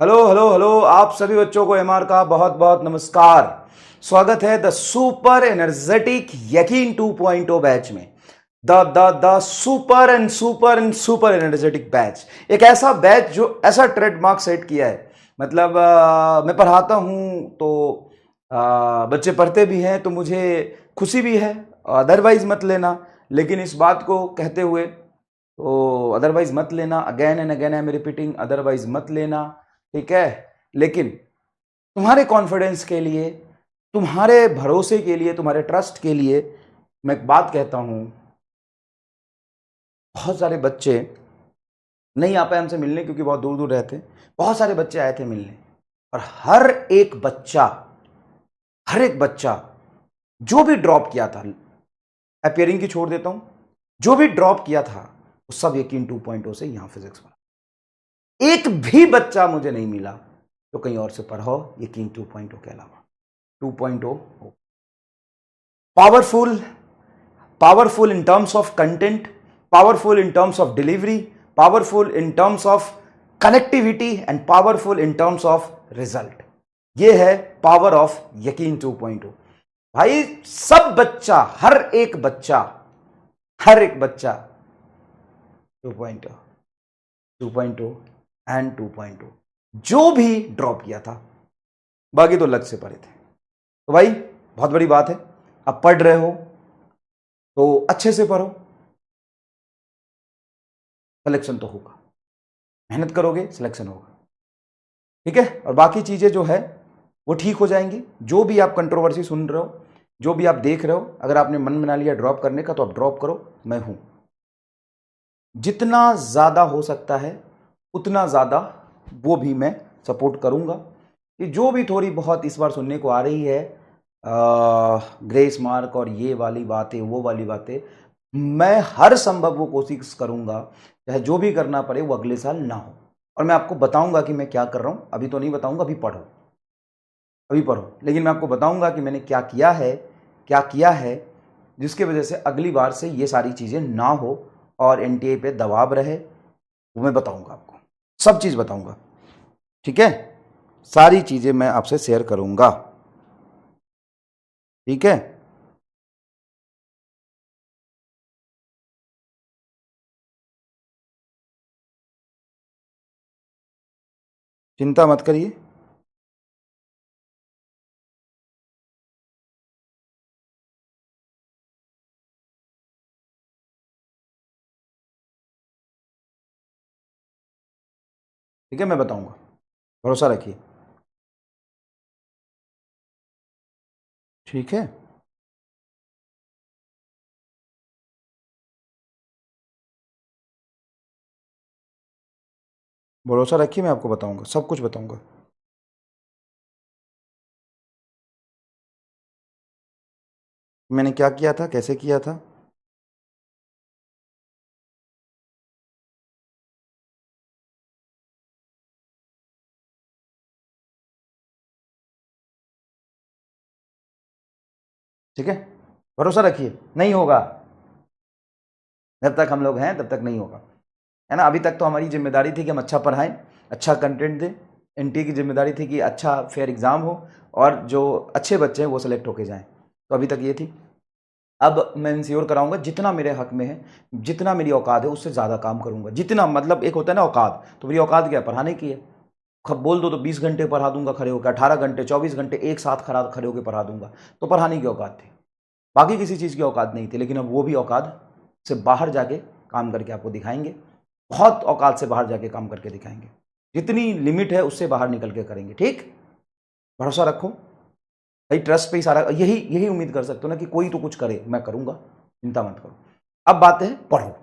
Hello hello hello, आप सभी बच्चों को एमआर का बहुत बहुत नमस्कार। स्वागत है द सुपर एनर्जेटिक यकीन 2.0 बैच में। द सुपर एनर्जेटिक बैच, एक ऐसा बैच जो ऐसा ट्रेडमार्क सेट किया है। मतलब मैं पढ़ाता हूं तो बच्चे पढ़ते भी हैं तो मुझे खुशी भी है। अदरवाइज मत लेना, लेकिन इस बात को कहते हुए तो अदरवाइज मत लेना, again and again I am repeating, otherwise मत लेना, ठीक है। लेकिन तुम्हारे कॉन्फिडेंस के लिए, तुम्हारे भरोसे के लिए, तुम्हारे ट्रस्ट के लिए मैं एक बात कहता हूं। बहुत सारे बच्चे नहीं आ पाए हमसे मिलने क्योंकि बहुत दूर दूर रहते। बहुत सारे बच्चे आए थे मिलने, और हर एक बच्चा जो भी ड्रॉप किया था, अपियरिंग की छोड़ देता हूं, जो भी ड्रॉप किया था वो सब यकीन 2.0 से यहां फिजिक्स पढ़ा। एक भी बच्चा मुझे नहीं मिला तो कहीं और से पढ़ाओ यकीन 2.0 के अलावा। 2.0 powerful in terms of content, powerful in terms of delivery, powerful in terms of connectivity and powerful in terms of result. ये है पावर ऑफ यकीन 2.0। भाई सब बच्चा, हर एक बच्चा 2.0, 2.0 एंड 2.0 जो भी ड्रॉप किया था, बाकी तो लग से पड़े थे। तो भाई बहुत बड़ी बात है, अब पढ़ रहे हो तो अच्छे से पढ़ो, सिलेक्शन तो होगा। मेहनत करोगे सिलेक्शन होगा, ठीक है। और बाकी चीजें जो है वो ठीक हो जाएंगी। जो भी आप कंट्रोवर्सी सुन रहे हो, जो भी आप देख रहे हो, अगर आपने मन बना लिया ड्रॉप करने का तो आप ड्रॉप करो, मैं हूं। जितना ज्यादा हो सकता है उतना ज्यादा वो भी मैं सपोर्ट करूंगा। कि जो भी थोड़ी बहुत इस बार सुनने को आ रही है, ग्रेस मार्क और ये वाली बातें, वो वाली बातें, मैं हर संभव वो कोशिश करूंगा, चाहे जो भी करना पड़े वो अगले साल ना हो। और मैं आपको बताऊंगा कि मैं क्या कर रहा हूं। अभी तो नहीं बताऊंगा, अभी पढ़ो, अभी पढ़ो, लेकिन मैं आपको बताऊंगा कि मैंने क्या किया है, जिसकी वजह से अगली बार से ये सारी चीजें ना हो और एनटीए पे दबाव रहे। वो मैं बताऊंगा आपको, सब चीज बताऊंगा, ठीक है। सारी चीजें मैं आपसे शेयर करूंगा, ठीक है। चिंता मत करिए। ठीक है, मैं बताऊंगा, भरोसा रखिए, ठीक है। भरोसा रखिए, मैं आपको बताऊंगा, सब कुछ बताऊंगा। मैंने क्या किया था, कैसे किया था। ठीक है, भरोसा रखिए, नहीं होगा। जब तक हम लोग हैं तब तक नहीं होगा, है ना। अभी तक तो हमारी जिम्मेदारी थी कि हम अच्छा पढ़ाएं, अच्छा कंटेंट दें। एनटी की जिम्मेदारी थी कि अच्छा फेयर एग्जाम हो और जो अच्छे बच्चे हैं वो सिलेक्ट होके जाएं। तो अभी तक ये थी। अब मैं इंश्योर कराऊंगा जितना मेरे हक में है, जितना मेरी औकात है उससे ज़्यादा काम करूंगा। जितना मतलब, एक होता है ना औकात, तो मेरी औकात क्या है, पढ़ाने की है। खब बोल दो तो 20 घंटे पढ़ा दूंगा खड़े होकर, 18 घंटे 24 घंटे एक साथ खड़े होकर पढ़ा दूंगा। तो पढ़ाने की औकात थी, बाकी किसी चीज़ की औकात नहीं थी। लेकिन अब वो भी औकात से बाहर जाके काम करके आपको दिखाएंगे, बहुत औकात से बाहर जाके काम करके दिखाएंगे। जितनी लिमिट है उससे बाहर निकल के करेंगे, ठीक। भरोसा रखो भाई, ट्रस्ट पे ही सारा, यही यही उम्मीद कर सकते हो ना कि कोई तो कुछ करे, मैं करूंगा, चिंता मत करो। अब बात है पढ़ो,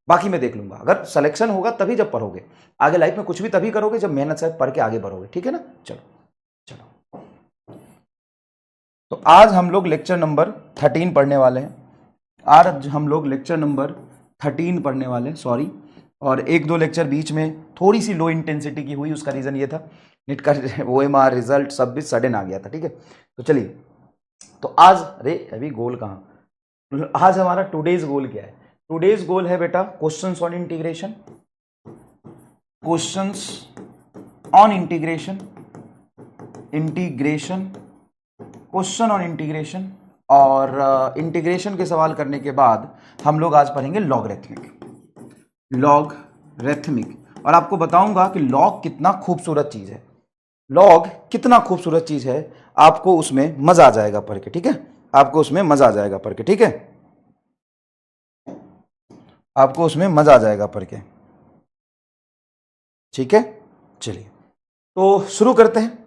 बाकी मैं देख लूंगा। अगर सिलेक्शन होगा तभी जब पढ़ोगे, आगे लाइफ में कुछ भी तभी करोगे जब मेहनत से पढ़ के आगे बढ़ोगे, ठीक है ना। चलो चलो, तो आज हम लोग लेक्चर नंबर 13 पढ़ने वाले हैं। आज हम लोग लेक्चर नंबर 13 पढ़ने वाले हैं, सॉरी। और एक दो लेक्चर बीच में थोड़ी सी लो इंटेंसिटी की हुई, उसका रीज़न ये था नीट का OMR रिजल्ट सब भी सडन आ गया था, ठीक है। तो चलिए, तो आज, अरे अभी गोल कहाँ, आज हमारा टुडेज गोल क्या है। टुडेज गोल है बेटा questions on integration, questions on integration, question on integration, और इंटीग्रेशन के सवाल करने के बाद हम लोग आज पढ़ेंगे लॉगरिथमिक। और आपको बताऊंगा कि लॉग कितना खूबसूरत चीज है, लॉग कितना खूबसूरत चीज है, आपको उसमें मजा आ जाएगा पढ़ के, ठीक है, आपको उसमें मजा आ जाएगा पढ़ के, ठीक है, आपको उसमें मजा आ जाएगा पढ़ के, ठीक है। चलिए तो शुरू करते हैं।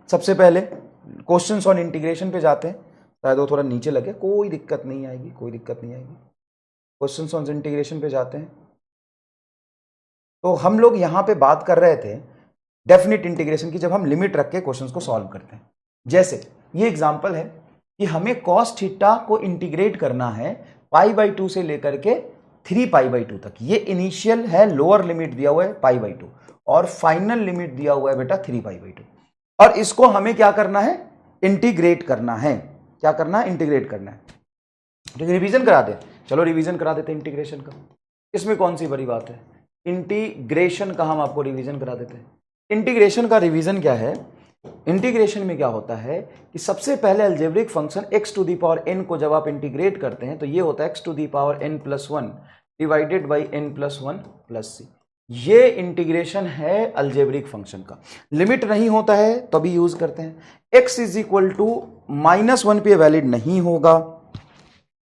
सबसे पहले क्वेश्चंस ऑन इंटीग्रेशन पे जाते हैं, शायद वो थोड़ा नीचे लगे, कोई दिक्कत नहीं आएगी, कोई दिक्कत नहीं आएगी। क्वेश्चंस ऑन इंटीग्रेशन पे जाते हैं। तो हम लोग यहां पे बात कर रहे थे डेफिनेट इंटीग्रेशन की, जब हम लिमिट रख के क्वेश्चंस को सॉल्व करते हैं। जैसे ये एग्जांपल है कि हमें cos थीटा को इंटीग्रेट करना है π/2 से लेकर के 3π/2 तक। ये इनिशियल है, लोअर लिमिट दिया हुआ है π/2 और फाइनल लिमिट दिया हुआ है बेटा 3π/2, और इसको हमें क्या करना है, इंटीग्रेट करना है। क्या करना है, इंटीग्रेट करना है। तो रिवीजन करा दे, चलो रिवीजन करा देते हैं इंटीग्रेशन का। इसमें कौन सी बड़ी बात है, इंटीग्रेशन का हम आपको रिवीजन करा देते हैं। इंटीग्रेशन का रिवीजन क्या है, इंटीग्रेशन में क्या होता है कि सबसे पहले अलजेब्रिक फंक्शन x⁴n को जब आप इंटीग्रेट करते हैं तो ये होता है x⁴n+1 divided by n+1 + c। ये इंटीग्रेशन है अलजेब्रिक फंक्शन का। लिमिट नहीं होता है तो भी यूज करते हैं। x =-1 पे वैलिड नहीं होगा,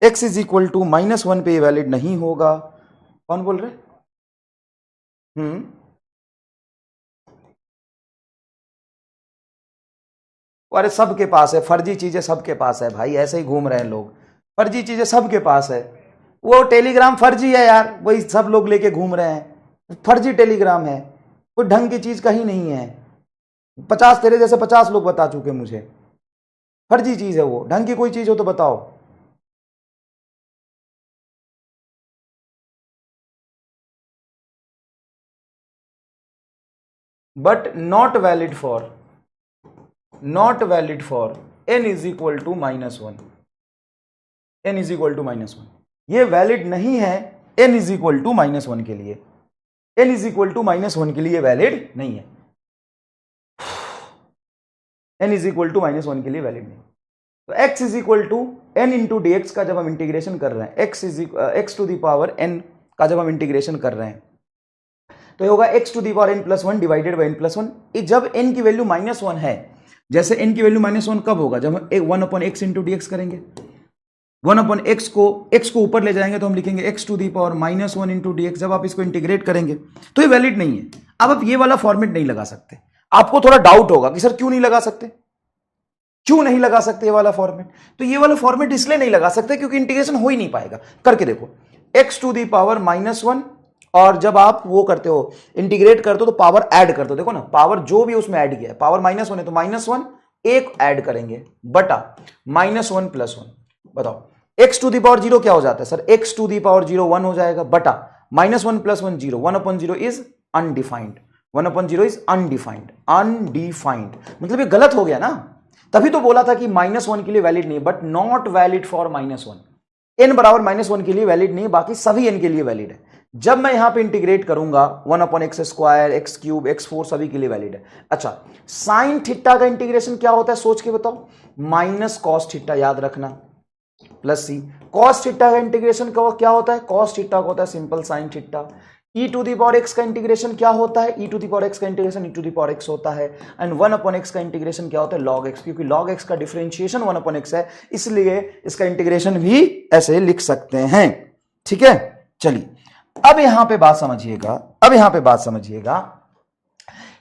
x =-1 पे वैलिड नहीं होगा। कौन बोल रहे? अरे सबके पास है, फर्जी चीजें सबके पास है भाई, ऐसे ही घूम रहे हैं लोग, फर्जी चीजें सबके पास है। वो टेलीग्राम फर्जी है यार, वही सब लोग लेके घूम रहे हैं, फर्जी टेलीग्राम है, कोई ढंग की चीज कहीं नहीं है। 50 तेरे जैसे 50 लोग बता चुके मुझे, फर्जी चीज है वो, ढंग की कोई चीज हो तो बताओ। But not valid for n = -1, n = -1, ये वैलिड नहीं है n = -1 के लिए, n = -1 के लिए वैलिड नहीं है, n = -1 के लिए वैलिड नहीं। तो x n × dx का जब हम इंटीग्रेशन कर रहे हैं, x⁴n का जब हम इंटीग्रेशन कर रहे हैं तो ये होगा x⁴n+1 डिवाइडेड बाई n+1। जब n की वैल्यू -1 है, जैसे n की वैल्यू -1 कब होगा, जब हम 1/x × dx करेंगे। 1/x को ऊपर ले जाएंगे तो हम लिखेंगे x⁻−1 × dx। जब आप इसको इंटीग्रेट करेंगे तो ये वैलिड नहीं है। अब आप ये वाला फॉर्मेट नहीं लगा सकते। आपको थोड़ा डाउट होगा कि सर क्यों नहीं लगा सकते, क्यों नहीं लगा सकते ये वाला फॉर्मेट? तो ये वाला फॉर्मेट इसलिए नहीं लगा सकते क्योंकि इंटीग्रेशन हो ही नहीं पाएगा। करके देखो, x⁻−1, और जब आप वो करते हो इंटीग्रेट करते हो तो पावर ऐड करते हो, देखो ना पावर जो भी उसमें ऐड किया है, पावर -1 है तो -1 एक ऐड करेंगे बटा -1 + 1। बताओ x⁻0 क्या हो जाता है सर, x⁻0 1 हो जाएगा बटा -1 + 1 0, 1/0 इज अनडिफाइंड, 1/0 इज अनडिफाइंड, मतलब ये गलत हो गया ना। तभी तो बोला था कि -1 के लिए वैलिड नहीं, but not valid for -1। n बराबर -1 के लिए वैलिड नहीं, बाकी सभी n के लिए वैलिड है। जब मैं यहां पे इंटीग्रेट करूंगा 1/x², x³ x4 सभी के लिए वैलिड है। अच्छा, साइन थीटा का इंटीग्रेशन क्या होता है सोच के बताओ, -cos थीटा, याद रखना, प्लस c। cos थीटा का इंटीग्रेशन क्या होता है, cos थीटा का होता है सिंपल साइन थीटा। e⁻x का इंटीग्रेशन क्या होता है, e⁻x का इंटीग्रेशन e⁻x होता है। एंड 1/x का इंटीग्रेशन क्या होता है, log x, क्योंकि log x का डिफरेंशिएशन 1/x है, इसलिए इसका इंटीग्रेशन भी ऐसे लिख सकते हैं। ठीक है, चलिए अब यहां पे बात समझिएगा,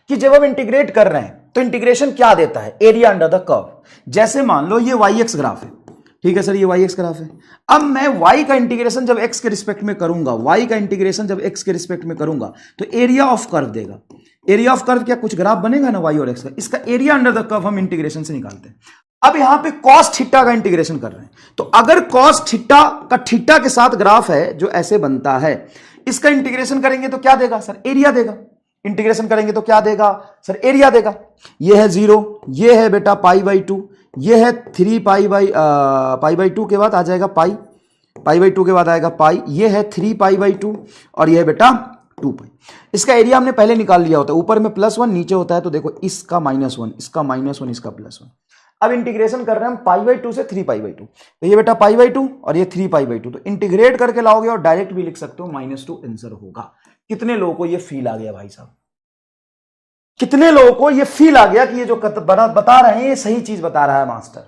कि जब हम इंटीग्रेट कर रहे हैं तो इंटीग्रेशन क्या देता है, एरिया अंडर द कर्व। जैसे मान लो ये y-x ग्राफ है, ठीक है सर, ये y-x ग्राफ है। अब मैं y का इंटीग्रेशन जब x के रिस्पेक्ट में करूंगा, तो एरिया ऑफ कर्व देगा। एरिया ऑफ कर्व क्या कुछ ग्राफ बनेगा ना y और x का, इसका एरिया अंडर द कर्व हम इंटीग्रेशन से निकालते हैं। अब यहां पे cos थीटा का इंटीग्रेशन कर रहे हैं, तो अगर cos थीटा का थीटा के साथ ग्राफ है जो ऐसे बनता है, इसका इंटीग्रेशन करेंगे तो क्या देगा सर, एरिया देगा। इंटीग्रेशन करेंगे तो क्या देगा सर, एरिया देगा। ये है 0, ये है बेटा π/2, ये है 3π/2 के बाद आ जाएगा π/2 के बाद आएगा पाई, ये है 3π/2 और ये है बेटा 2 पाई। इसका एरिया हमने पहले निकाल लिया होता है, ऊपर में +1 नीचे होता है, तो देखो इसका -1, इसका -1, इसका +1। अब इंटीग्रेशन कर रहे हैं हम π/2 से 3π/2, तो ये बेटा π/2 और ये 3π/2, तो इंटीग्रेट करके लाओगे और डायरेक्ट भी लिख सकते हो, -2 आंसर होगा। कितने लोगों को ये फील आ गया भाई साहब? कितने लोगों को ये फील आ गया कि ये जो बता रहे हैं ये सही चीज बता रहा है मास्टर?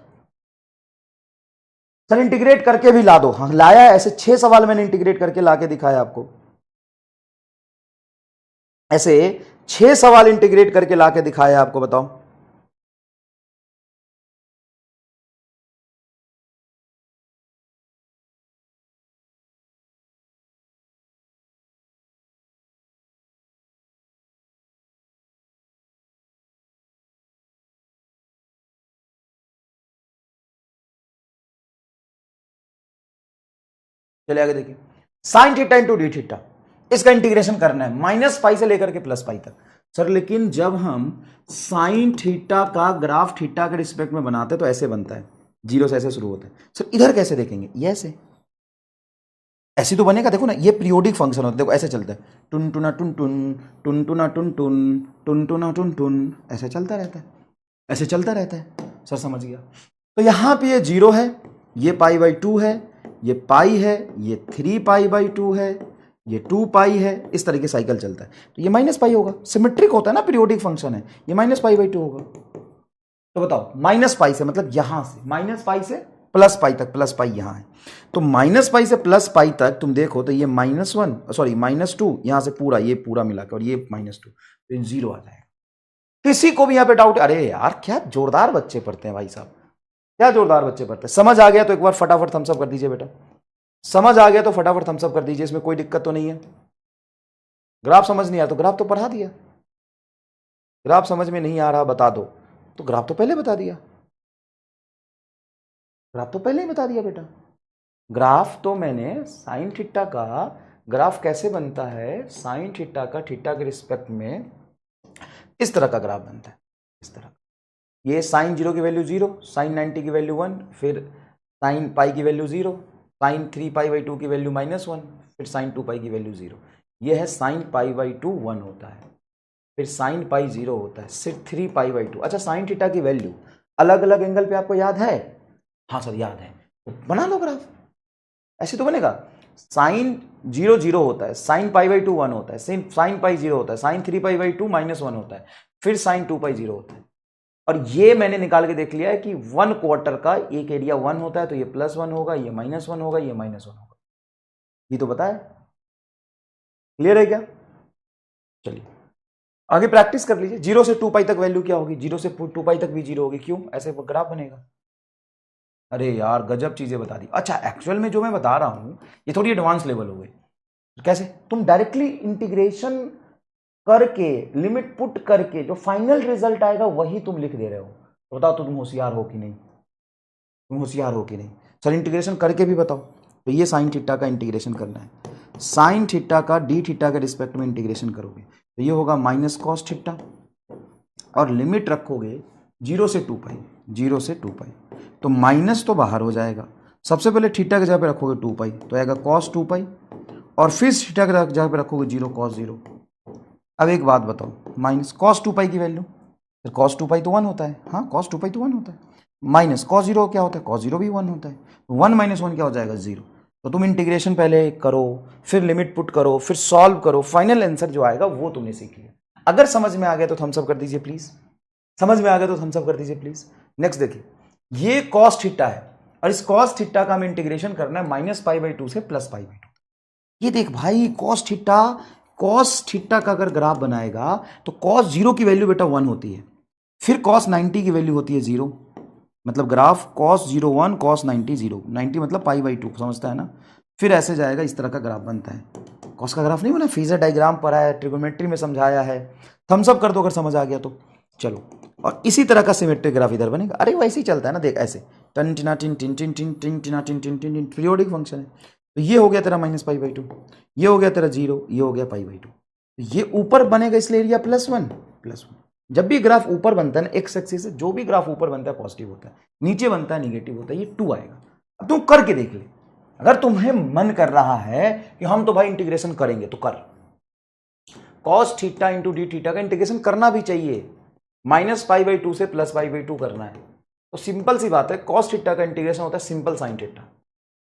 सर इंटीग्रेट करके भी ला दो। हाँ लाया है, ऐसे 6 सवाल मैंने इंटीग्रेट करके लाके दिखाया आपको, ऐसे 6 सवाल इंटीग्रेट करके लाके दिखाया आपको, बताओ। चलिए आगे देखिए, sine theta into D theta, इसका इंटीग्रेशन करना है -π से लेकर के +π तक। सर लेकिन जब हम साइन थीटा का ग्राफ थीटा के रिस्पेक्ट में बनाते हैं तो ऐसे बनता है, 0 से ऐसे शुरू होता है। सर इधर कैसे देखेंगे? ये ऐसे तो बनेगा, देखो ना, ये पीरियोडिक फंक्शन होता है, देखो ऐसे चलता है, टुन टुना टुन टुन, टुन टुना टुन टुन, टुन टुना टुन टुन, ऐसे चलता रहता है, ऐसे चलता रहता है। सर समझ गया। तो यहां पे ये 0 है, ये π/2 है, ये पाई है, ये 3π/2 है, ये 2π है, इस तरीके साइकिल चलता है, तो ये -π होगा। सिमेट्रिक होता है ना, पीरियोडिक फंक्शन है, ये -π/2 होगा। तो बताओ -π से मतलब यहां से -π से +π तक, +π यहां है, तो -π से +π तक तुम देखो तो ये -2 यहां से पूरा, ये पूरा मिलाकर, और ये -2, तो 0 आ जाएगा। किसी को भी यहां पे डाउट? अरे यार क्या जोरदार बच्चे पढ़ते हैं भाई साहब, क्या जोरदार बच्चे पढ़ते हैं। समझ आ गया तो एक बार फटाफट थम्स अप कर दीजिए बेटा, समझ आ गया तो फटाफट थम्स अप कर दीजिए, इसमें कोई दिक्कत तो नहीं है। ग्राफ समझ नहीं आया तो ग्राफ तो पढ़ा दिया, ग्राफ समझ में नहीं आ रहा बता दो, तो ग्राफ तो पहले बता दिया, ग्राफ तो पहले ही बता दिया बेटा। ग्राफ तो मैंने साइन थीटा का ग्राफ कैसे बनता है, साइन थीटा का थीटा के रिस्पेक्ट में इस तरह का ग्राफ बनता है, इस तरह। ये साइन 0 की वैल्यू 0, साइन 90 की वैल्यू 1, फिर साइन पाई की वैल्यू 0, साइन 3π/2 की वैल्यू -1, फिर साइन 2π की वैल्यू 0। ये है साइन π/2 1 होता है, फिर साइन पाई 0 होता है, सिर्फ 3π/2। अच्छा साइन थीटा की वैल्यू अलग अलग एंगल पे आपको याद है? हाँ सर याद है, तो बना लो ग्राफ, ऐसे तो बनेगा। साइन 0 0 होता है, साइन π/2 1 होता है, साइन पाई 0 होता है, साइन 3π/2 -1 होता है, फिर साइन 2π 0 होता है। और ये मैंने निकाल के देख लिया है कि 1 क्वार्टर का एक एरिया 1 होता है, तो ये +1 होगा, ये -1 होगा, ये -1 होगा, ये तो पता है। क्लियर है क्या? चलिए आगे प्रैक्टिस कर लीजिए। 0 से 2π तक वैल्यू क्या होगी? 0 से 2π तक भी 0 होगी। क्यों? ऐसे ग्राफ बनेगा। अरे यार गजब चीजें बता दी। अच्छा एक्चुअल में जो मैं बता रहा हूं ये थोड़ी एडवांस लेवल हो गई। कैसे? तुम डायरेक्टली इंटीग्रेशन करके, लिमिट पुट करके जो फाइनल रिजल्ट आएगा वही तुम लिख दे रहे हो। तो बताओ तुम होशियार हो कि नहीं? तुम होशियार हो कि नहीं? चल इंटीग्रेशन करके भी बताओ। तो ये साइन थीटा का इंटीग्रेशन करना है, साइन थीटा का डी थीटा के रिस्पेक्ट में इंटीग्रेशन करोगे तो ये होगा -cos थीटा, और लिमिट रखोगे 0 से 2π, 0 से 2π, तो माइनस तो बाहर हो जाएगा। सबसे पहले थीटा की जगह पे रखोगे 2π, तो आएगा cos 2π, और फिर थीटा की जगह पे रखोगे 0 cos 0। अब एक बात बताओ, -cos 2π की वैल्यू, फिर cos 2π तो 1 होता है, हाँ cos 2π तो 1 होता है, माइनस cos 0 क्या होता है? cos 0 भी 1 होता है, 1 - 1 क्या हो जाएगा? 0। तो तुम इंटीग्रेशन पहले करो, फिर लिमिट पुट करो, फिर सॉल्व करो, फाइनल आंसर जो आएगा वो तुमने सीख लिया। अगर समझ में आ गया तो थम्स अप कर दीजिए प्लीज, समझ में आ गया तो थम्स अप कर दीजिए प्लीज। नेक्स्ट देखिए, ये cos थीटा है और इस cos थीटा का हमें इंटीग्रेशन करना है -π/2 से +π/2। ये देख भाई cos थीटा का अगर ग्राफ बनाएगा तो cos 0 की वैल्यू बेटा 1 होती है, फिर cos 90 की वैल्यू होती है 0, मतलब ग्राफ cos 0 1 cos 90 0, 90 मतलब π/2, समझता है ना? फिर ऐसे जाएगा, इस तरह का ग्राफ बनता है। cos का ग्राफ नहीं बना, फेजर डायग्राम पढ़ा है, ट्रिगोनोमेट्री में समझाया है। थम्स अप कर दो अगर समझ आ गया तो। चलो, और इसी तरह का सिमेट्रिक ग्राफ इधर बनेगा। अरे वैसे ही चलता है ना, देख ऐसे टन टिना टिन टिन टिन टिन टिन टिना टिन टिन टिन टिन, पीरियोडिक फंक्शन है। तो ये हो गया तेरा -π/2, ये हो गया तेरा 0, ये हो गया π/2। ये ऊपर बनेगा इसलिए एरिया +1। जब भी ग्राफ ऊपर बनता है ना एक्स एक्सिस से, जो भी ग्राफ ऊपर बनता है पॉजिटिव होता है, नीचे बनता है निगेटिव होता है, ये 2 आएगा। अब तुम करके देख ले, अगर तुम्हें मन कर रहा है कि हम तो भाई इंटीग्रेशन करेंगे तो कर, cos theta into D theta का इंटीग्रेशन करना भी चाहिए, -π/2 से +π/2 करना है। तो सिंपल सी बात है, कॉस थीटा का इंटीग्रेशन होता है सिंपल साइन थीटा,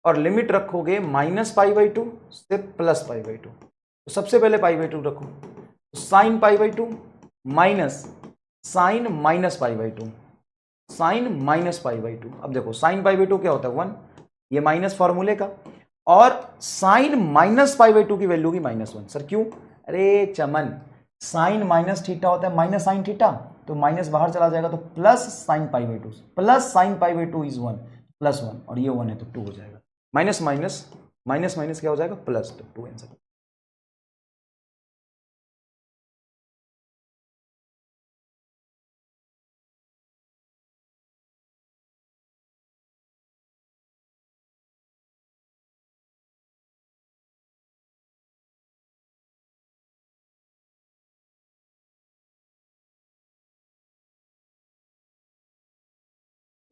और लिमिट रखोगे -π/2 से +π/2। तो सबसे पहले π/2 रखो, तो साइन π/2 माइनस साइन -π/2, साइन -π/2। अब देखो साइन π/2 क्या होता है 1, ये माइनस फॉर्मूले का, और साइन -π/2 की वैल्यू की -1। सर क्यों? अरे चमन, साइन माइनस थीटा होता है माइनस साइन थीटा, तो माइनस बाहर चला जाएगा तो plus sine π/2, plus sine π/2 is 1, +1, और ये 1 है तो 2 हो जाएगा। माइनस माइनस माइनस माइनस क्या हो जाएगा? प्लस, तो 2 आंसर।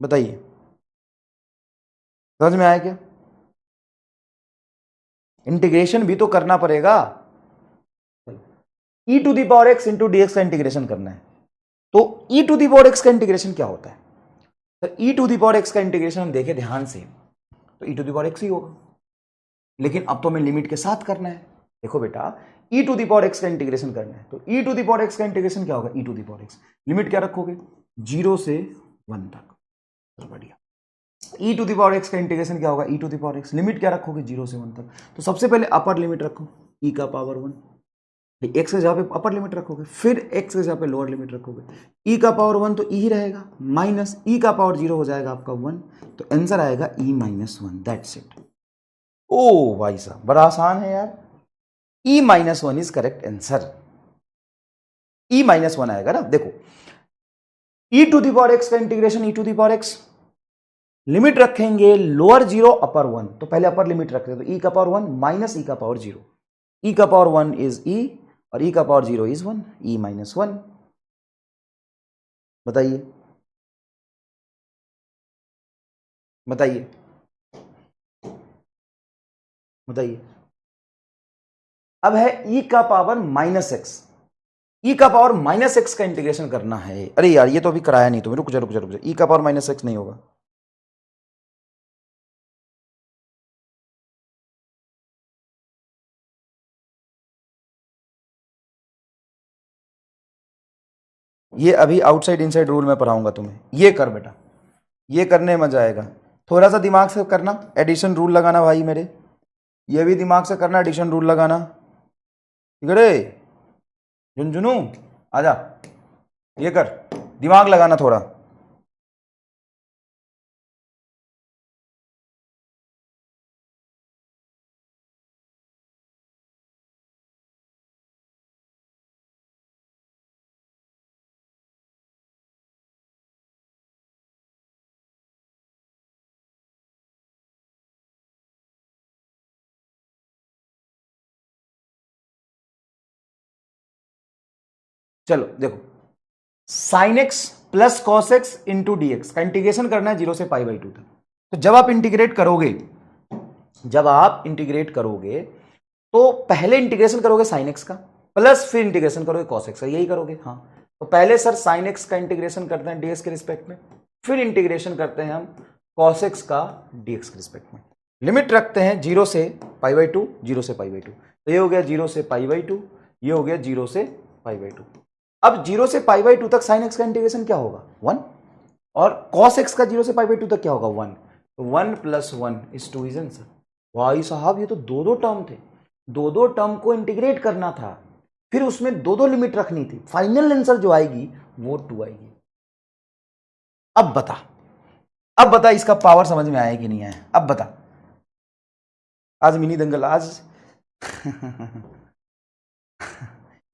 बताइए समझ में आया क्या? इंटीग्रेशन भी तो करना पड़ेगा। e⁴x इंटू डी एक्स का इंटीग्रेशन करना है, तो e⁴x का इंटीग्रेशन क्या होता है? तो e⁴x का इंटीग्रेशन हम देखें ध्यान से, तो e⁴x ही होगा, लेकिन अब तो हमें लिमिट के साथ करना है। देखो बेटा, e⁴x का इंटीग्रेशन करना है, तो e⁴x का इंटीग्रेशन क्या होगा? e⁴x लिमिट क्या रखोगे? 0 से 1 तक। तो बढ़िया, e⁴x का इंटीग्रेशन क्या होगा? e⁴x लिमिट क्या रखोगे? 0 से 1 तक। तो सबसे पहले अपर लिमिट रखो, e का पावर 1, एक्स के जगह पे अपर लिमिट रखोगे, फिर एक्स के जगह पे लोअर लिमिट रखोगे। e का पावर 1 तो e ही रहेगा, माइनस e का पावर 0 हो जाएगा आपका 1, तो आंसर आएगा e-1, दैट्स इट। ओ भाई साहब, बड़ा आसान है यार, e-1 is correct answer. e-1 आएगा ना। देखो e⁴x का इंटीग्रेशन, e⁴x लिमिट रखेंगे लोअर 0 अपर 1, तो पहले अपर लिमिट रखते हैं, तो e का पावर 1 माइनस e का पावर 0, e का पावर 1 इज e और e का पावर 0 इज 1, e-1। बताइए बताइए बताइए। अब है e का पावर -x, e का पावर -x का इंटीग्रेशन करना है। अरे यार ये तो अभी कराया नहीं, तुम्हें रुक जा रुक जा रुक जा, e का पावर -x नहीं होगा। ये अभी आउटसाइड इनसाइड रूल में पढ़ाऊंगा तुम्हें, ये कर बेटा, ये करने में मजा आएगा। थोड़ा सा दिमाग से करना, एडिशन रूल लगाना भाई मेरे, ये भी दिमाग से करना, एडिशन रूल लगाना। ठीक है रे झुनझुनू, आजा, ये कर, दिमाग लगाना थोड़ा। चलो देखो, sine x plus cos x into D x का इंटीग्रेशन करना है 0 से π/2 तक। तो जब आप इंटीग्रेट करोगे, जब आप इंटीग्रेट करोगे तो पहले इंटीग्रेशन करोगे साइन एक्स का, प्लस फिर इंटीग्रेशन करोगे कॉस एक्स का, यही करोगे। हाँ, तो पहले सर साइन एक्स का इंटीग्रेशन करते हैं डीएक्स के रिस्पेक्ट में, फिर इंटीग्रेशन करते हैं हम कॉस एक्स का डीएक्स के रिस्पेक्ट में। लिमिट रखते हैं 0 से π/2, 0 से π/2, तो ये हो गया 0 से π/2, ये हो गया 0 से π/2। अब 0 से π/2 तक साइन एक्स का इंटीग्रेशन क्या होगा? 1, और कॉस एक्स का 0 से π/2 तक क्या होगा? 1, तो 1 + 1 इज 2 इज आंसर। भाई साहब ये तो दो टर्म थे, दो टर्म को इंटीग्रेट करना था, फिर उसमें दो लिमिट रखनी थी, फाइनल आंसर जो आएगी वो 2 आएगी। अब बता, अब बता इसका पावर समझ में आया कि नहीं आया? अब बता, आज मिनी दंगल आज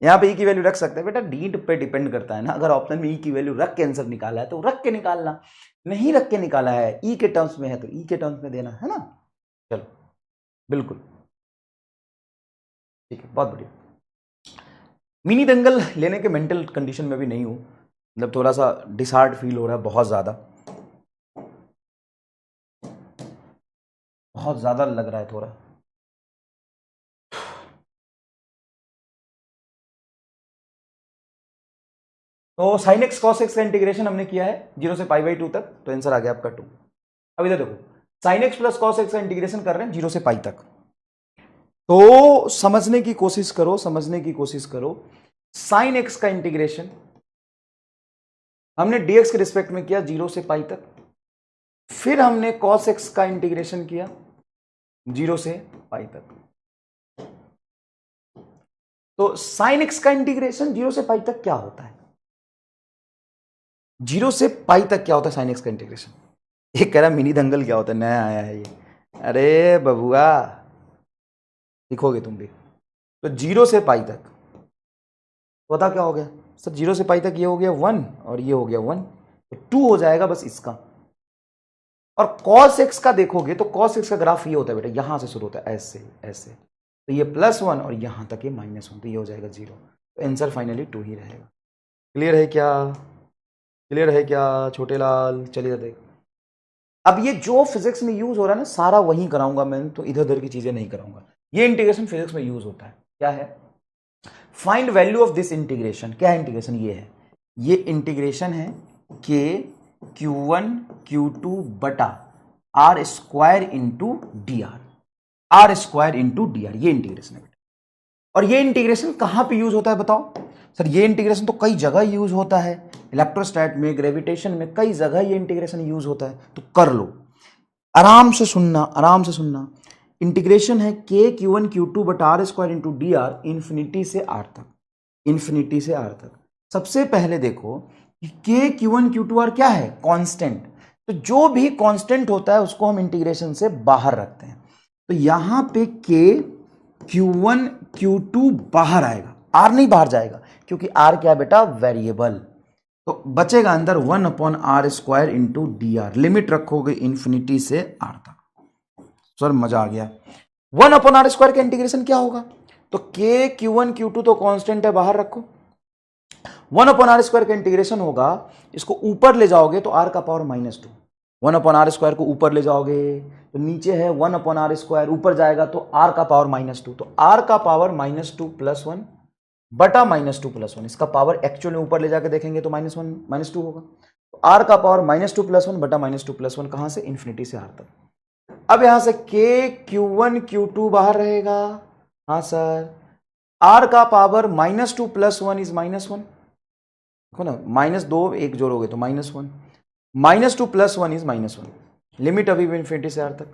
यहां पे ई की वैल्यू रख सकते हैं बेटा, डी पे डिपेंड करता है ना। अगर ऑप्शन में ई की वैल्यू रख के आंसर निकाला है तो रख के निकालना, नहीं रख के निकाला है, ई के टर्म्स में है तो ई के टर्म्स में देना है ना। चलो बिल्कुल ठीक है, बहुत बढ़िया। मिनी दंगल लेने के मेंटल कंडीशन में भी नहीं हूं, मतलब थोड़ा सा डिसहार्ट फील हो रहा है, बहुत ज्यादा लग रहा है थोड़ा। तो साइन एक्स कॉस एक्स का इंटीग्रेशन हमने किया है 0 से पाई बाई 2 तक, तो आंसर आ गया आपका 2। अब इधर देखो, sine x plus cos x का इंटीग्रेशन कर रहे हैं 0 से पाई तक। तो समझने की कोशिश करो, समझने की कोशिश करो। साइन एक्स का इंटीग्रेशन हमने dx के रिस्पेक्ट में किया 0 से पाई तक, फिर हमने कॉस एक्स का इंटीग्रेशन किया 0 से पाई तक। तो साइन एक्स का इंटीग्रेशन 0 से पाई तक क्या होता है? 0 से पाई तक क्या होता है साइन एक्स का इंटीग्रेशन? ये कह रहा मिनी दंगल क्या होता है, नया आया है ये। अरे बबुआ, लिखोगे तुम भी। तो 0 से पाई तक पता क्या हो गया सर? 0 से पाई तक ये हो गया 1 और ये हो गया 1, तो 2 हो जाएगा बस इसका। और cos x का देखोगे तो cos x का ग्राफ ये होता है बेटा, यहां से शुरू होता है ऐसे ऐसे, तो ये +1 और यहां तक ये -1, तो ये हो जाएगा 0। तो आंसर फाइनली 2 ही रहेगा। क्लियर है क्या? क्लियर है क्या छोटे लाल? चलिए देख, अब ये जो फिजिक्स में यूज हो रहा है ना सारा वही कराऊंगा मैं, तो इधर उधर की चीजें नहीं कराऊंगा। ये इंटीग्रेशन फिजिक्स में यूज होता है। क्या है? Find value of this integration. क्या है इंटीग्रेशन? ये है, ये इंटीग्रेशन है के Q1 Q2 बटा R square into D R square into D R, ये इंटीग्रेशन है। और ये इंटीग्रेशन कहां पे यूज होता है बताओ? सर ये इंटीग्रेशन तो कई जगह यूज होता है, इलेक्ट्रोस्टैट में, ग्रेविटेशन में, कई जगह ये इंटीग्रेशन यूज होता है। तो कर लो, आराम से सुनना, आराम से सुनना। इंटीग्रेशन है के Q1 Q2 बटा R square into D R infinity से आर तक, इंफिनिटी से आर तक। सबसे पहले देखो कि के Q1 Q2 आर क्या है? कांस्टेंट। तो जो भी कांस्टेंट होता है उसको हम इंटीग्रेशन से बाहर रखते हैं। तो यहां पे के Q1 Q2 बाहर आएगा, आर नहीं बाहर जाएगा, क्योंकि आर क्या है बेटा? वेरिएबल। तो बचेगा अंदर 1/r square into D are. Limit रखोगे इंफिनिटी से आर तक। सर मजा आ गया। 1/r स्क्वायर का इंटीग्रेशन क्या होगा? तो के Q1 Q2 तो कांस्टेंट है, बाहर रखो। 1/r स्क्वायर का इंटीग्रेशन होगा, इसको ऊपर ले जाओगे तो r का पावर -2। 1/r स्क्वायर को ऊपर ले जाओगे तो नीचे है 1/r स्क्वायर, ऊपर जाएगा तो r का पावर -2, तो r का पावर -2 + 1 बटा -2 + 1। इसका पावर एक्चुअल में ऊपर ले जाकर देखेंगे तो -1 -2 होगा। तो r का पावर -2 + 1 बटा -2 + 1, कहां से? इंफिनिटी से r तक। अब यहां से के Q1 Q2 बाहर रहेगा। हाँ सर, r का पावर -2 + 1 इज -1, देखो ना, -2 एक जोड़ोगे तो -1, -2 + 1 इज -1। लिमिट अभी भी इंफिनिटी से आर तक,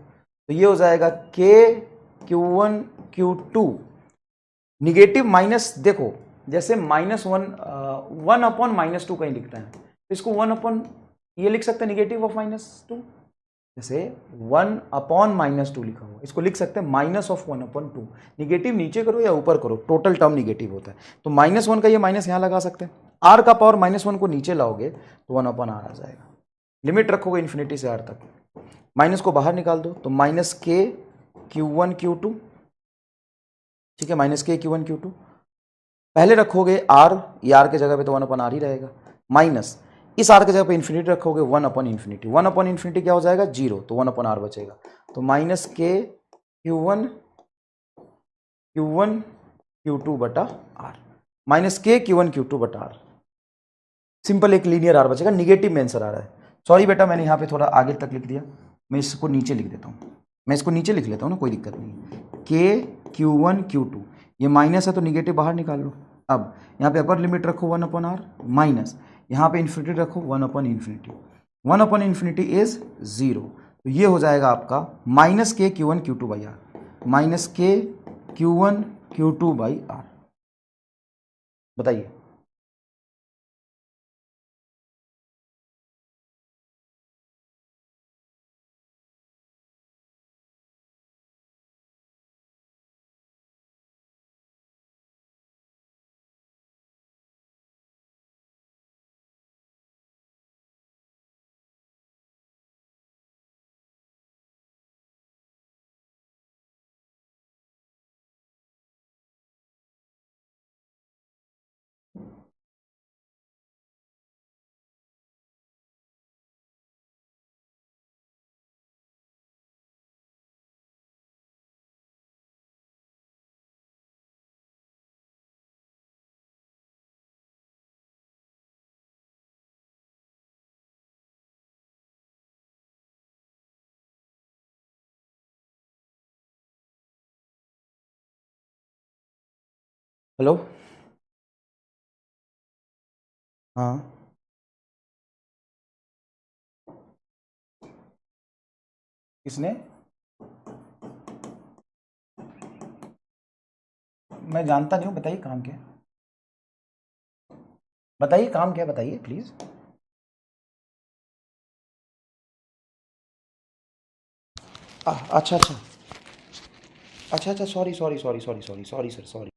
तो ये हो जाएगा के Q1 Q2 निगेटिव माइनस, देखो जैसे -1 1/-2 कहीं लिखता है, तो इसको 1/ ये लिख सकते हैं निगेटिव ऑफ -2, जैसे 1/-2 लिखा हुआ, इसको लिख सकते हैं -1/2। निगेटिव नीचे करो या ऊपर करो, टोटल टर्म निगेटिव होता है। तो -1 का ये माइनस यहां लगा सकते हैं। आर का पावर -1 को नीचे लाओगे तो 1/r आ जाएगा। लिमिट रखोगे इंफिनिटी से आर तक, माइनस को बाहर निकाल दो तो -k Q1 Q2, ठीक है, -k Q1 Q2। पहले रखोगे आर, ये आर के जगह पे तो 1/r ही रहेगा, माइनस इस आर के जगह पे इंफिनिटी रखोगे 1/∞। 1/∞ क्या हो जाएगा? 0, तो 1/r बचेगा। तो -k Q1 Q2 बटा आर, -k Q1 Q2 बटा आर। सिंपल एक लीनियर आर बचेगा, निगेटिव में आंसर आ रहा है। सॉरी बेटा, मैंने यहाँ पे थोड़ा आगे तक लिख दिया, मैं इसको नीचे लिख देता हूँ, मैं इसको नीचे लिख लेता हूँ ना, कोई दिक्कत नहीं। के Q1 Q2, ये माइनस है तो निगेटिव बाहर निकाल लो। अब यहाँ पे अपर लिमिट रखो 1/r, माइनस यहाँ पे इन्फिनिटी रखो 1/∞। 1/∞ इज 0, तो ये हो जाएगा आपका -k Q1 Q2 by R, -k Q1 Q2 by R. बताइए। हेलो। हाँ। किसने? मैं जानता नहीं हूँ, बताइए काम क्या है। बताइए काम क्या है, बताइए प्लीज़। अच्छा अच्छा। अच्छा अच्छा, sorry sorry sorry sorry sorry sorry sir, sorry.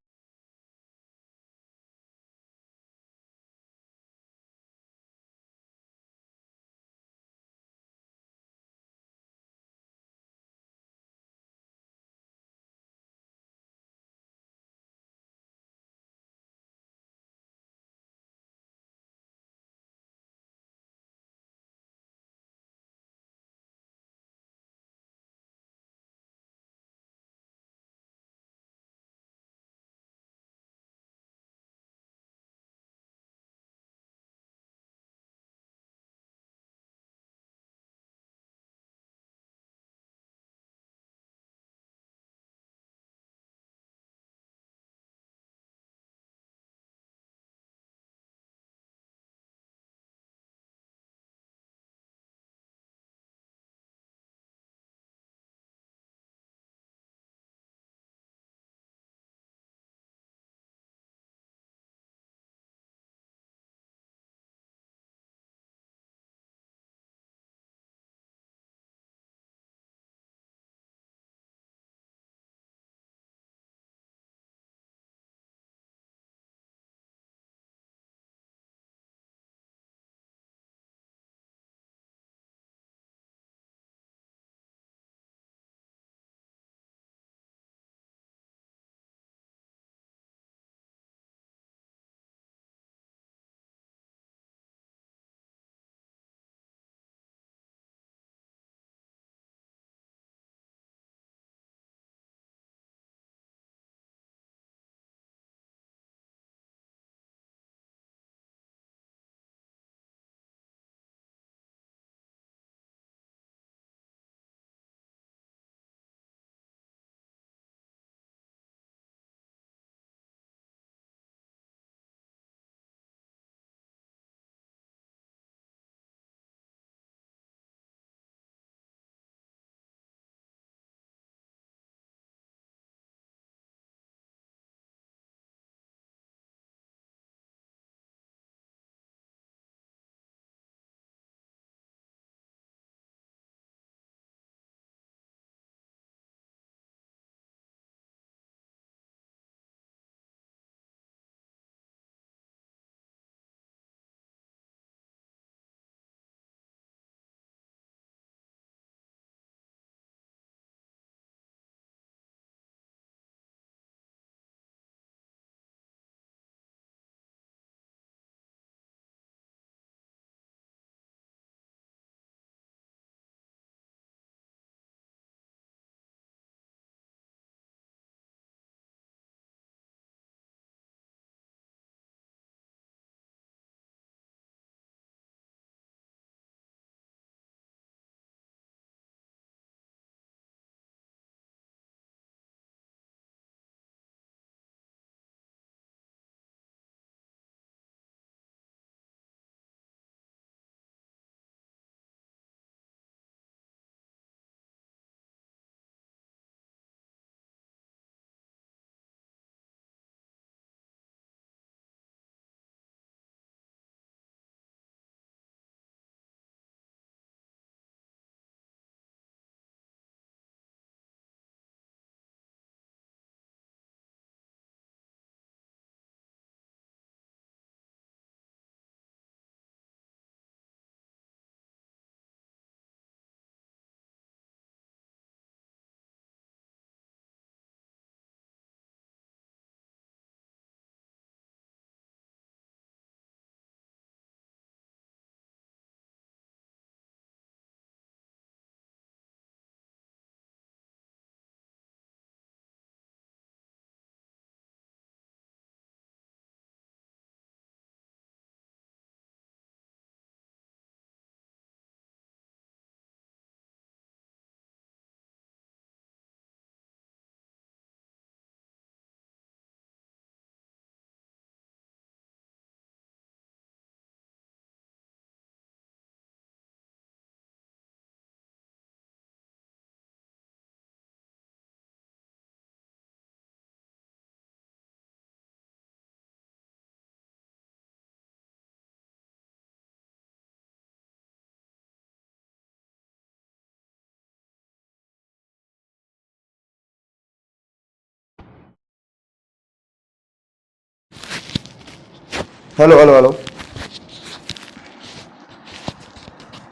Hello hello hello,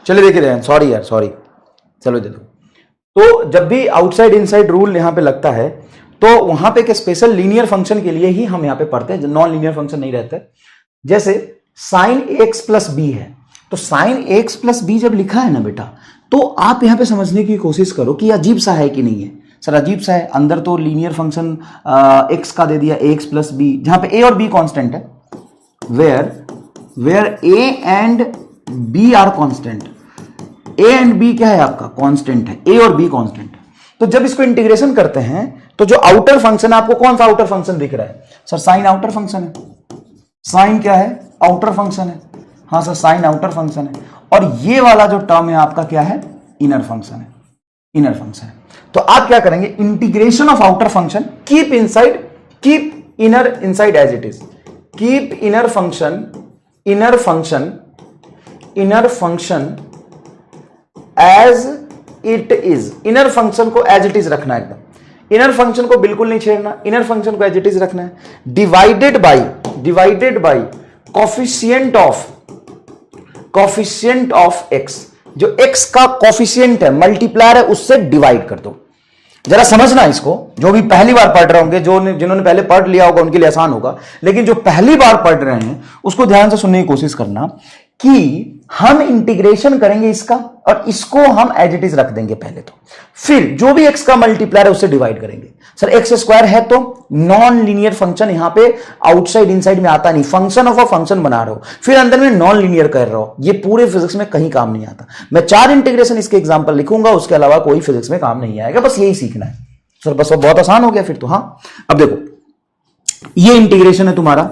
चलिए देख रहे हैं, सॉरी यार सॉरी, चलो देखो। तो जब भी आउटसाइड इनसाइड रूल यहां पे लगता है तो वहां पे एक स्पेशल लीनियर फंक्शन के लिए ही हम यहां पे पढ़ते हैं, नॉन लीनियर फंक्शन नहीं रहते। जैसे साइन एक्स प्लस बी है, तो साइन एक्स प्लस बी जब लिखा है ना बेटा, तो आप यहां पे समझने की कोशिश करो कि अजीब सा है कि नहीं है। सर अजीब सा है, अंदर तो लीनियर फंक्शन एक्स का दे दिया, एक्स प्लस बी, जहां पे ए और बी कांस्टेंट है, where A and B are constant. A and B क्या है आपका, कांस्टेंट है, ए और बी कांस्टेंट। तो जब इसको इंटीग्रेशन करते हैं तो जो आउटर फंक्शन है, आपको कौन सा आउटर फंक्शन दिख रहा है? सर साइन आउटर फंक्शन है। साइन क्या है? आउटर फंक्शन है। हाँ सर साइन आउटर फंक्शन है। और ये वाला जो टर्म है आपका क्या है? इनर फंक्शन है, इनर फंक्शन है। तो आप क्या करेंगे? Integration of outer function, keep inside, keep inner inside as it is, keep inner function, inner function, inner function as it is. Inner function को एज इट इज रखना है एकदम, इनर फंक्शन को बिल्कुल नहीं छेड़ना, इनर फंक्शन को as it is रखना है। Divided by coefficient of X, जो एक्स का कोफिशिएंट है, मल्टीप्लायर है, उससे डिवाइड कर दो। जरा समझना इसको, जो भी पहली बार पढ़ रहे होंगे, जिन्होंने पहले पढ़ लिया होगा उनके लिए आसान होगा, लेकिन जो पहली बार पढ़ रहे हैं उसको ध्यान से सुनने की कोशिश करना कि हम इंटीग्रेशन करेंगे इसका और इसको हम एज इट इज रख देंगे पहले, तो फिर जो भी एक्स का मल्टीप्लायर है उससे डिवाइड करेंगे। सर एक्स स्क्वायर है तो नॉन लीनियर फंक्शन, यहां पे आउटसाइड इनसाइड में आता नहीं, फंक्शन ऑफ अ फंक्शन बना रहे हो, फिर अंदर में नॉन लीनियर कर रहे हो, ये पूरे फिजिक्स में कहीं काम नहीं आता। मैं 4 इंटीग्रेशन इसके एग्जांपल लिखूंगा, उसके अलावा कोई फिजिक्स में काम नहीं आएगा, बस यही सीखना है। सर बस बहुत आसान हो गया फिर तो। हाँ अब देखो, ये इंटीग्रेशन है तुम्हारा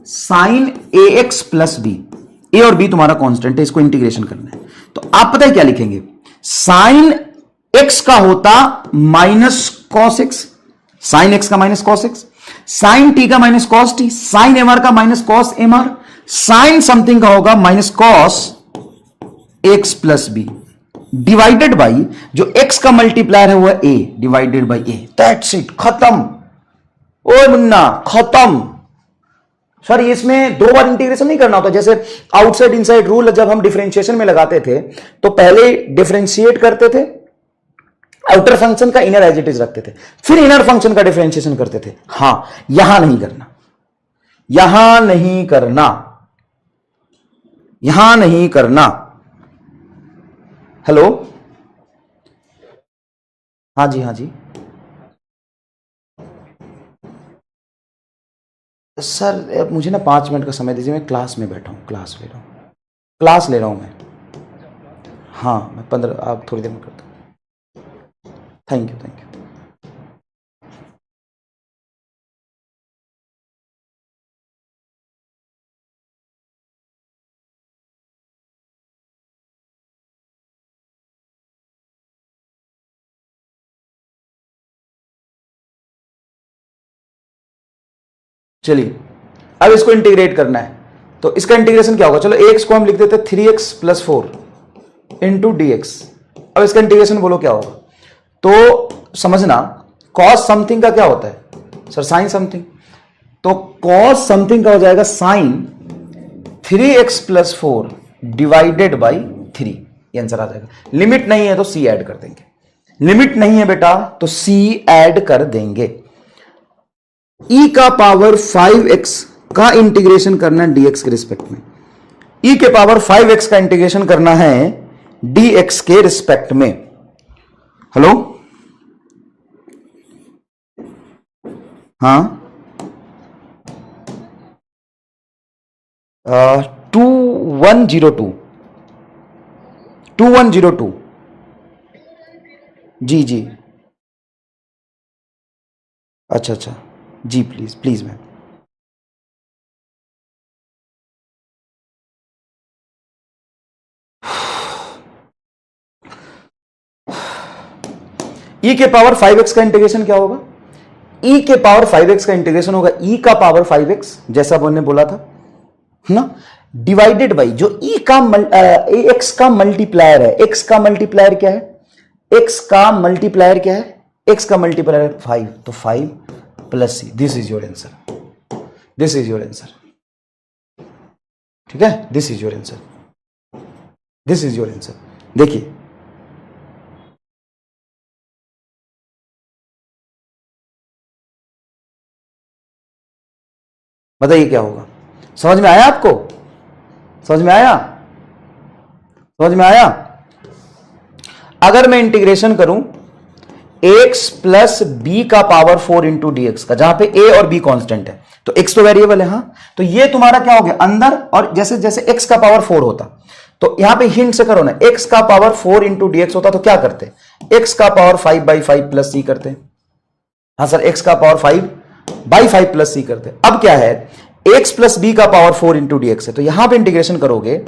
साइन ए एक्स प्लस बी, ए और बी तुम्हारा कांस्टेंट है, इसको इंटीग्रेशन करना है। तो आप पता है क्या लिखेंगे? साइन एक्स का होता minus cos x, sine x का minus cos x, sine t का minus cos t, sine m r का minus cos m r, sine something का होगा minus cos x plus b, divided by जो x का multiplier है वो है a, divided by a. That's it, खत्म। ओ मुन्ना खत्म। सर इसमें 2 बार इंटीग्रेशन नहीं करना होता। जैसे आउटसाइड इनसाइड रूल जब हम डिफरेंशिएशन में लगाते थे तो पहले डिफरेंशिएट करते थे, आउटर फंक्शन का इनर एज इट इज रखते थे, फिर इनर फंक्शन का डिफरेंशिएशन करते थे। हां यहां नहीं करना, यहां नहीं करना, यहां नहीं करना। हेलो, हाँ जी हाँ जी सर, मुझे ना 5 मिनट का समय दीजिए, मैं क्लास में बैठा हूँ, क्लास ले रहा हूँ मैं। हाँ मैं 15, आप थोड़ी देर में करता हूँ। Thank you thank you. चलिए अब इसको इंटीग्रेट करना है, तो इसका इंटीग्रेशन क्या होगा? चलो एक्स को हम लिख देते हैं 3x + 4 इंटू डी एक्स। अब इसका इंटीग्रेशन बोलो क्या होगा? तो समझना, कॉस समथिंग का क्या होता है? Sir sine something. तो कॉस समथिंग का हो जाएगा साइन 3x + 4 डिवाइडेड बाई 3, ये आंसर आ जाएगा। लिमिट नहीं है तो c ऐड कर देंगे, लिमिट नहीं है बेटा तो c ऐड कर देंगे। e का पावर 5x का इंटीग्रेशन करना है dx के रिस्पेक्ट में, e के पावर 5x का इंटीग्रेशन करना है dx के रिस्पेक्ट में। हेलो, हाँ 2102 जी जी, अच्छा अच्छा जी, प्लीज प्लीज मैम। e के पावर 5x का इंटीग्रेशन क्या होगा? e के पावर 5x का इंटीग्रेशन होगा e का पावर 5x, जैसा हमने बोला था ना, डिवाइडेड बाई जो e का x का मल्टीप्लायर है। x का मल्टीप्लायर क्या है? x का मल्टीप्लायर क्या है? x का मल्टीप्लायर 5, तो 5 + c। This is your answer, this is your answer. ठीक है, this is your answer, this is your answer. देखिए बताइए क्या होगा, समझ में आया आपको, समझ में आया, समझ में आया। अगर मैं इंटीग्रेशन करूं x प्लस बी का पावर 4 इंटू डी एक्स का, जहां पे a और b कांस्टेंट है, तो x तो वेरिएबल है, हां, तो ये तुम्हारा क्या हो गया अंदर, और जैसे जैसे x का पावर 4 होता, तो यहां पे हिंट से करो ना, x का पावर 4 इंटू डी एक्स होता तो क्या करते, x का पावर 5/5 प्लस c करते। हाँ सर, x का पावर 5/5 प्लस c करते। अब क्या है, x प्लस बी का पावर 4 इंटू डी एक्स है, तो यहां पे इंटीग्रेशन करोगे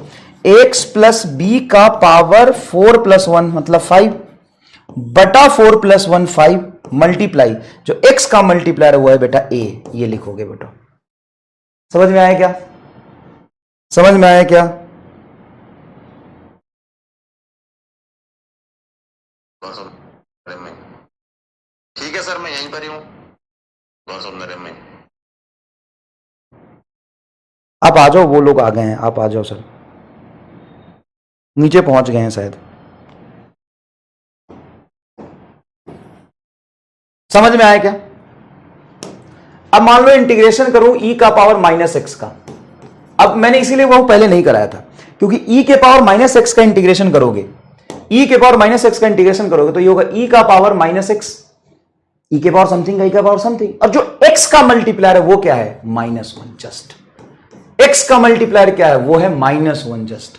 x प्लस बी का पावर 4 प्लस 1 मतलब 5 बटा 4 प्लस 1 5 मल्टीप्लाई, जो x का मल्टीप्लायर है वो है बेटा a, ये लिखोगे बेटा। समझ में आया क्या, समझ में आया क्या। ठीक है सर, मैं यहीं पर ही हूं। आप आ जाओ, वो लोग आ गए हैं, आप आ जाओ सर, नीचे पहुंच गए हैं शायद। समझ में आया क्या। अब मान लो इंटीग्रेशन करूं e का पावर माइनस एक्स का, अब मैंने इसीलिए वो पहले नहीं कराया था, क्योंकि e के पावर माइनस एक्स का इंटीग्रेशन करोगे, e के पावर माइनस एक्स का इंटीग्रेशन करोगे तो ये होगा e का पावर माइनस एक्स, e के पावर समथिंग, e का पावर समथिंग, और जो x का मल्टीप्लायर है वो क्या है -1 जस्ट, x का मल्टीप्लायर क्या है वो है -1 जस्ट।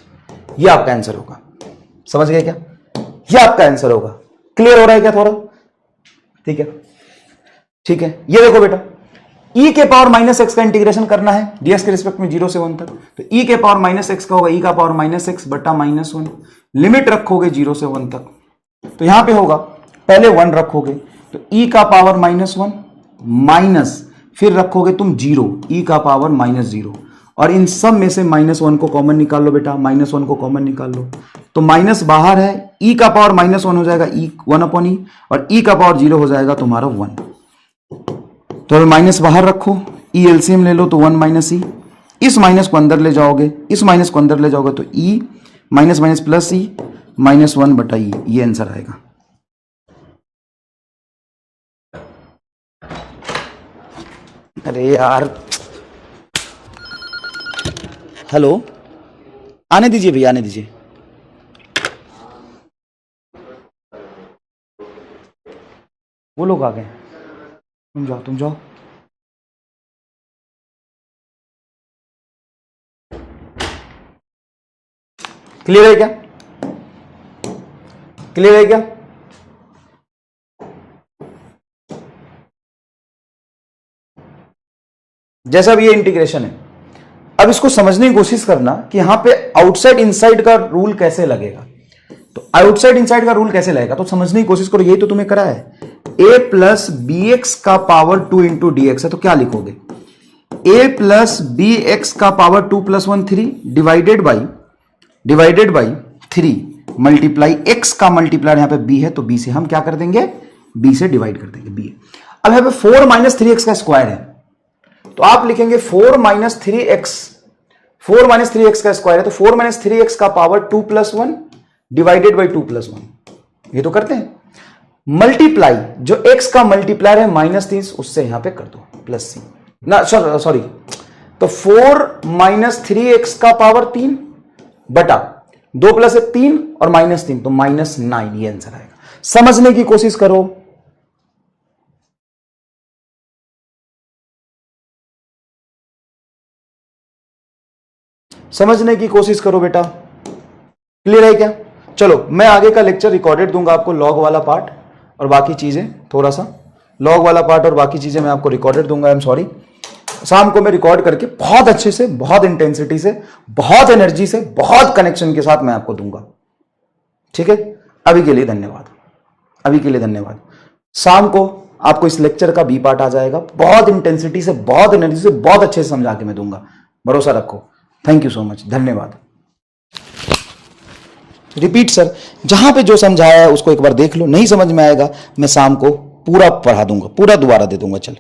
ये आपका आंसर होगा, समझ गए क्या, ये आपका आंसर होगा। क्लियर हो रहा है क्या थोड़ा, ठीक है, ठीक है। ये देखो बेटा, e के पावर माइनस एक्स का इंटीग्रेशन करना है ds के रिस्पेक्ट में 0 से 1 तक, तो e के पावर माइनस एक्स का होगा e का पावर माइनस एक्स बटा -1, लिमिट रखोगे 0 से 1 तक, तो यहां पे होगा पहले 1 रखोगे तो e का पावर -1 माइनस, फिर रखोगे तुम 0 e का पावर -0, और इन सब में से -1 को कॉमन निकाल लो बेटा, -1 को कॉमन निकाल लो, तो माइनस बाहर है, e का पावर -1 हो जाएगा e 1/e, और e का पावर 0 हो जाएगा तुम्हारा 1, तो माइनस बाहर रखो, e एलसीएम ले लो तो 1 माइनस e, इस माइनस को अंदर ले जाओगे, इस माइनस को अंदर ले जाओगे तो e minus minus plus e -1 बटा e, ये आंसर आएगा। अरे यार, हेलो, आने दीजिए भैया, आने दीजिए। वो लोग आ गए, तुम जाओ, तुम जाओ। क्लियर है क्या, क्लियर है क्या। जैसा भी ये इंटीग्रेशन है, अब इसको समझने की कोशिश करना कि यहां पे आउटसाइड इनसाइड का रूल कैसे लगेगा, तो आउटसाइड इनसाइड का रूल कैसे लगेगा तो समझने की कोशिश करो। यही तो तुम्हें करा है, a प्लस बी एक्स का पावर 2 इंटू डी एक्स है, तो क्या लिखोगे, a प्लस बी एक्स का power 2 plus 1 3 divided by 3 multiply x का मल्टीप्लायर यहां पे b है, तो b से हम क्या कर देंगे, b से डिवाइड कर देंगे, b। अब यहां पे 4 माइनस 3x का स्क्वायर है, तो आप लिखेंगे 4 माइनस 3x का स्क्वायर है, तो 4 माइनस 3x का power 2 plus 1 divided by 2 plus 1, ये तो करते हैं। मल्टीप्लाई, जो x का मल्टीप्लायर है -3, उससे यहां पे कर दो प्लस c ना, सॉरी, तो 4 माइनस 3x का पावर 3 बटा 2 प्लस 1 3 और -3, तो -9, ये आंसर आएगा। समझने की कोशिश करो, समझने की कोशिश करो बेटा। क्लियर है क्या। चलो, मैं आगे का लेक्चर रिकॉर्डेड दूंगा आपको, लॉग वाला पार्ट और बाकी चीजें, थोड़ा सा लॉग वाला पार्ट और बाकी चीजें मैं आपको रिकॉर्डेड दूंगा। आई एम सॉरी, शाम को मैं रिकॉर्ड करके बहुत अच्छे से, बहुत इंटेंसिटी से, बहुत एनर्जी से, बहुत कनेक्शन के साथ मैं आपको दूंगा, ठीक है। अभी के लिए धन्यवाद, अभी के लिए धन्यवाद। शाम को आपको इस लेक्चर का बी पार्ट आ जाएगा, बहुत इंटेंसिटी से, बहुत एनर्जी से, बहुत अच्छे से समझा के मैं दूंगा, भरोसा रखो। थैंक यू सो मच, धन्यवाद। रिपीट सर, जहां पे जो समझाया है उसको एक बार देख लो, नहीं समझ में आएगा मैं शाम को पूरा पढ़ा दूंगा, पूरा दोबारा दे दूंगा। चल।